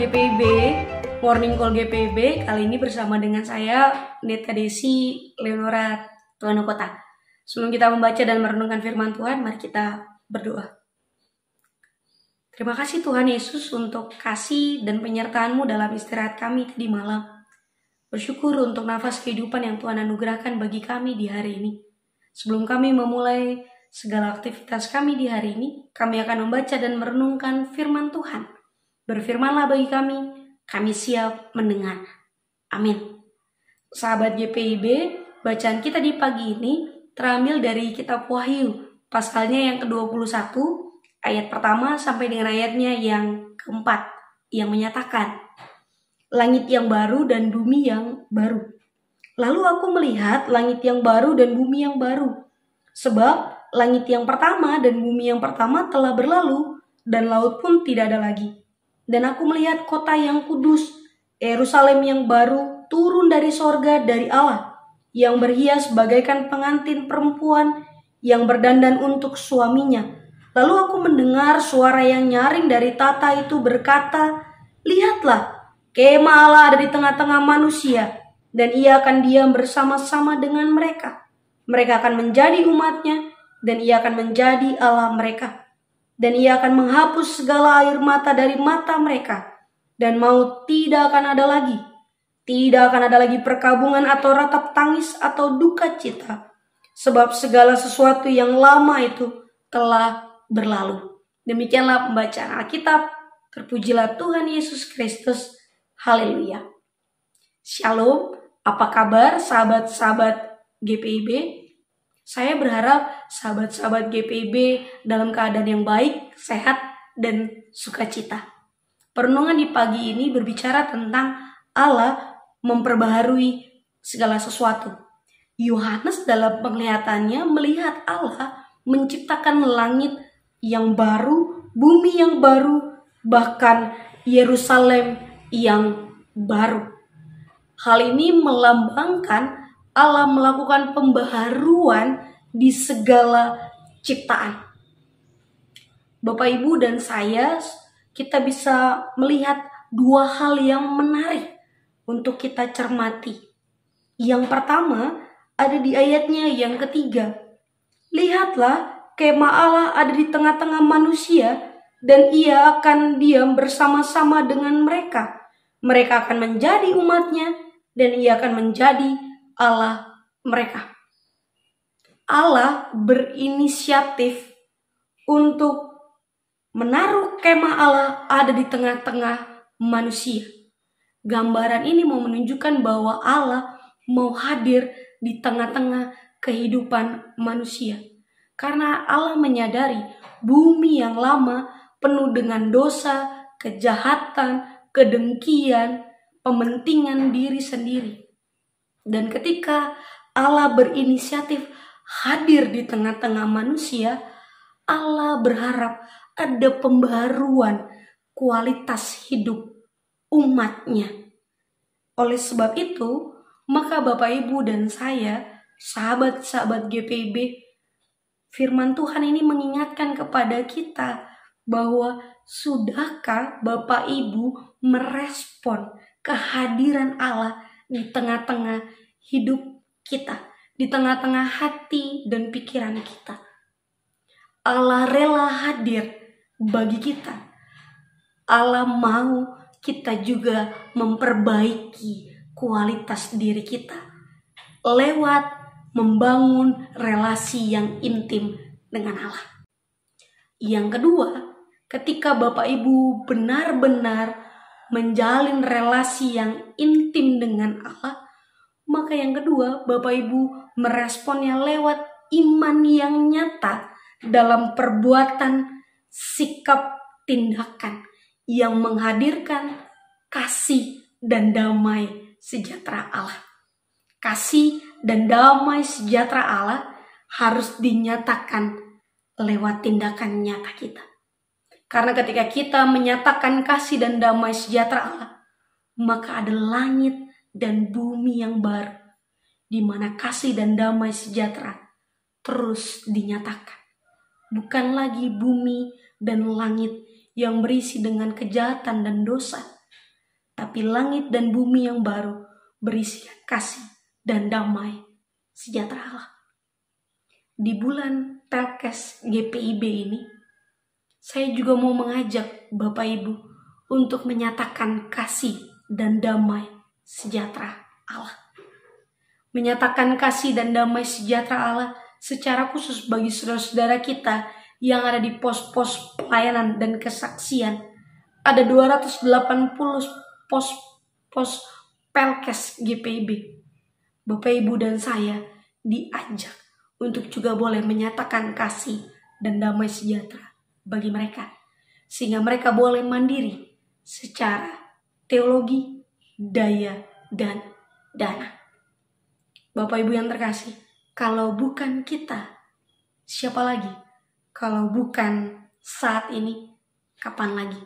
GPIB, Morning Call GPIB. Kali ini bersama dengan saya, Neta Desi Leonora Tuanokota. Sebelum kita membaca dan merenungkan firman Tuhan, mari kita berdoa. Terima kasih Tuhan Yesus untuk kasih dan penyertaan-Mu dalam istirahat kami tadi malam. Bersyukur untuk nafas kehidupan yang Tuhan anugerahkan bagi kami di hari ini. Sebelum kami memulai segala aktivitas kami di hari ini, kami akan membaca dan merenungkan firman Tuhan. Berfirmanlah bagi kami siap mendengar. Amin. Sahabat GPIB, bacaan kita di pagi ini terambil dari kitab Wahyu, pasalnya yang ke-21, ayat pertama sampai dengan ayatnya yang keempat, yang menyatakan, langit yang baru dan bumi yang baru. Lalu aku melihat langit yang baru dan bumi yang baru. Sebab langit yang pertama dan bumi yang pertama telah berlalu, dan laut pun tidak ada lagi. Dan aku melihat kota yang kudus, Yerusalem yang baru, turun dari sorga dari Allah, yang berhias bagaikan pengantin perempuan yang berdandan untuk suaminya. Lalu aku mendengar suara yang nyaring dari tata itu berkata, lihatlah, kemah Allah ada di tengah-tengah manusia, dan ia akan diam bersama-sama dengan mereka. Mereka akan menjadi umatnya, dan ia akan menjadi Allah mereka. Dan ia akan menghapus segala air mata dari mata mereka. Dan maut tidak akan ada lagi. Tidak akan ada lagi perkabungan atau ratap tangis atau duka cita. Sebab segala sesuatu yang lama itu telah berlalu. Demikianlah pembacaan Alkitab. Terpujilah Tuhan Yesus Kristus. Haleluya. Shalom. Apa kabar sahabat-sahabat GPIB? Saya berharap sahabat-sahabat GPIB dalam keadaan yang baik, sehat, dan sukacita. Perenungan di pagi ini berbicara tentang Allah memperbaharui segala sesuatu. Yohanes dalam penglihatannya melihat Allah menciptakan langit yang baru, bumi yang baru, bahkan Yerusalem yang baru. Hal ini melambangkan Allah melakukan pembaharuan di segala ciptaan. Bapak, Ibu, dan saya, kita bisa melihat dua hal yang menarik untuk kita cermati. Yang pertama ada di ayatnya yang ketiga. Lihatlah, kemah Allah ada di tengah-tengah manusia, dan ia akan diam bersama-sama dengan mereka. Mereka akan menjadi umatnya, dan ia akan menjadi Allah mereka. Allah berinisiatif untuk menaruh kemah Allah ada di tengah-tengah manusia. Gambaran ini mau menunjukkan bahwa Allah mau hadir di tengah-tengah kehidupan manusia. Karena Allah menyadari bumi yang lama penuh dengan dosa, kejahatan, kedengkian, pementingan diri sendiri. Dan ketika Allah berinisiatif hadir di tengah-tengah manusia, Allah berharap ada pembaharuan kualitas hidup umatnya. Oleh sebab itu, maka Bapak, Ibu, dan saya, sahabat-sahabat GPIB, firman Tuhan ini mengingatkan kepada kita bahwa sudahkah Bapak Ibu merespon kehadiran Allah di tengah-tengah hidup kita, di tengah-tengah hati dan pikiran kita. Allah rela hadir bagi kita. Allah mau kita juga memperbaiki kualitas diri kita lewat membangun relasi yang intim dengan Allah. Yang kedua, ketika Bapak Ibu benar-benar menjalin relasi yang intim dengan Allah, maka yang kedua, Bapak Ibu meresponnya lewat iman yang nyata dalam perbuatan, sikap, tindakan yang menghadirkan kasih dan damai sejahtera Allah. Kasih dan damai sejahtera Allah harus dinyatakan lewat tindakan nyata kita. Karena ketika kita menyatakan kasih dan damai sejahtera Allah, maka ada langit dan bumi yang baru, di mana kasih dan damai sejahtera terus dinyatakan. Bukan lagi bumi dan langit yang berisi dengan kejahatan dan dosa, tapi langit dan bumi yang baru berisikan kasih dan damai sejahtera Allah. Di bulan Pelkes GPIB ini, saya juga mau mengajak Bapak Ibu untuk menyatakan kasih dan damai sejahtera Allah. Menyatakan kasih dan damai sejahtera Allah secara khusus bagi saudara-saudara kita yang ada di pos-pos pelayanan dan kesaksian. Ada 280 pos Pelkes GPIB. Bapak Ibu dan saya diajak untuk juga boleh menyatakan kasih dan damai sejahtera bagi mereka, sehingga mereka boleh mandiri secara teologi, daya, dan dana. Bapak Ibu yang terkasih, kalau bukan kita, siapa lagi? Kalau bukan saat ini, kapan lagi?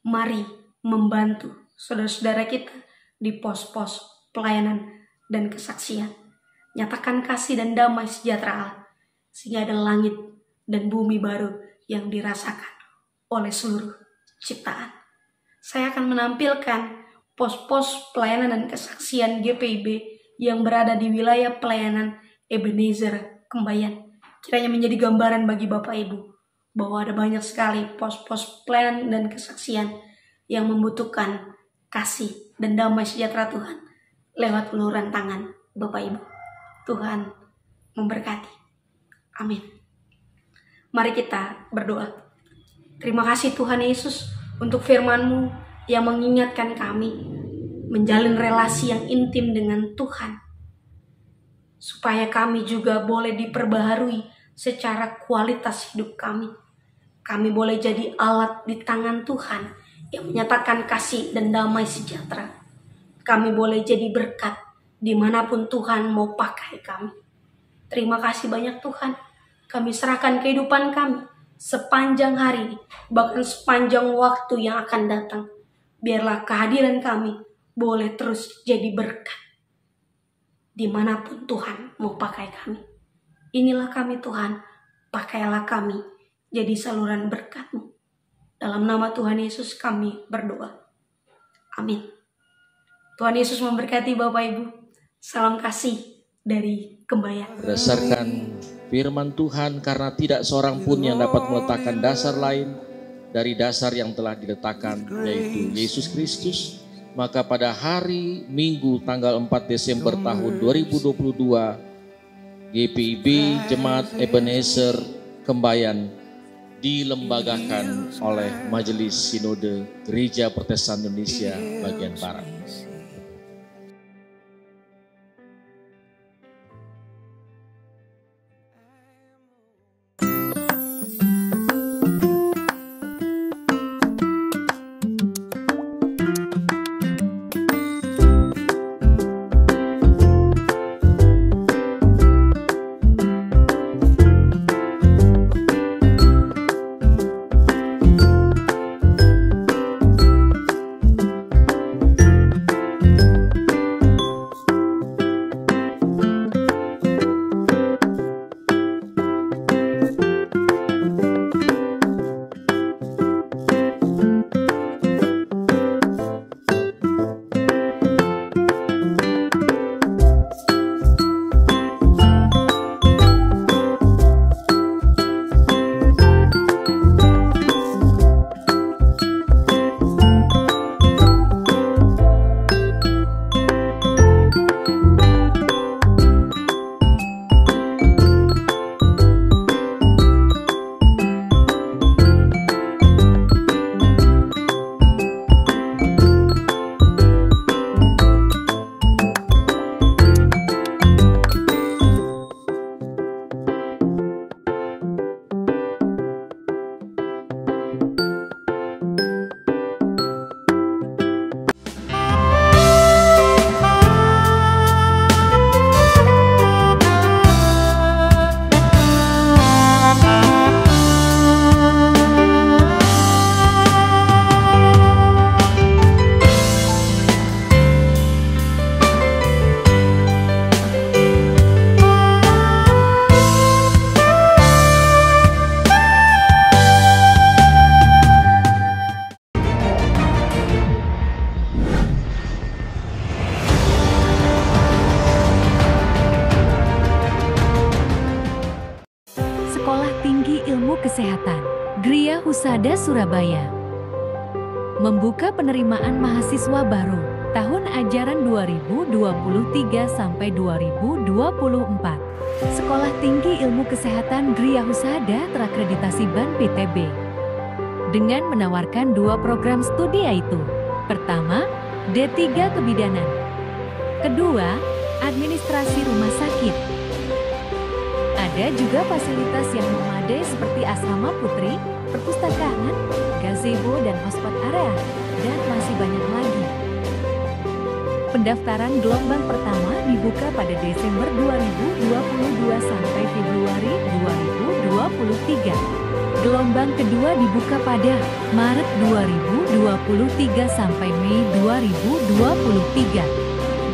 Mari membantu saudara-saudara kita di pos-pos pelayanan dan kesaksian. Nyatakan kasih dan damai sejahtera Allah, sehingga ada langit dan bumi baru yang dirasakan oleh seluruh ciptaan. Saya akan menampilkan pos-pos pelayanan dan kesaksian GPIB yang berada di wilayah pelayanan Ebenezer Kembayan. Kiranya menjadi gambaran bagi Bapak Ibu bahwa ada banyak sekali pos-pos pelayanan dan kesaksian yang membutuhkan kasih dan damai sejahtera Tuhan lewat uluran tangan Bapak Ibu. Tuhan memberkati. Amin. Mari kita berdoa. Terima kasih Tuhan Yesus untuk firman-Mu yang mengingatkan kami menjalin relasi yang intim dengan Tuhan, supaya kami juga boleh diperbaharui secara kualitas hidup kami. Kami boleh jadi alat di tangan Tuhan yang menyatakan kasih dan damai sejahtera. Kami boleh jadi berkat dimanapun Tuhan mau pakai kami. Terima kasih banyak Tuhan. Kami serahkan kehidupan kami sepanjang hari ini, bahkan sepanjang waktu yang akan datang. Biarlah kehadiran kami boleh terus jadi berkat dimanapun Tuhan mau pakai kami. Inilah kami Tuhan, pakailah kami jadi saluran berkat-Mu. Dalam nama Tuhan Yesus kami berdoa. Amin. Tuhan Yesus memberkati Bapak Ibu. Salam kasih dari Kembayan. Berdasarkan firman Tuhan, karena tidak seorang pun yang dapat meletakkan dasar lain dari dasar yang telah diletakkan, yaitu Yesus Kristus, maka pada hari Minggu tanggal 4 Desember tahun 2022, GPIB Jemaat Ebenezer Kembayan dilembagakan oleh Majelis Sinode Gereja Protestan Indonesia bagian Barat. Kesehatan, Gria Husada Surabaya. Membuka penerimaan mahasiswa baru tahun ajaran 2023 sampai 2024. Sekolah Tinggi Ilmu Kesehatan Gria Husada terakreditasi BAN PTB dengan menawarkan 2 program studi, yaitu pertama, D3 Kebidanan, kedua, Administrasi Rumah Sakit. Ada juga fasilitas yang memadai seperti asrama putri, perpustakaan, gazebo dan hotspot area, dan masih banyak lagi. Pendaftaran gelombang pertama dibuka pada Desember 2022 sampai Februari 2023. Gelombang kedua dibuka pada Maret 2023 sampai Mei 2023.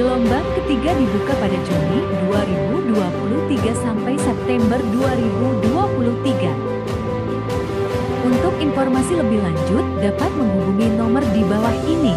Gelombang ketiga dibuka pada Juni 2023 sampai September 2023. Untuk informasi lebih lanjut dapat menghubungi nomor di bawah ini.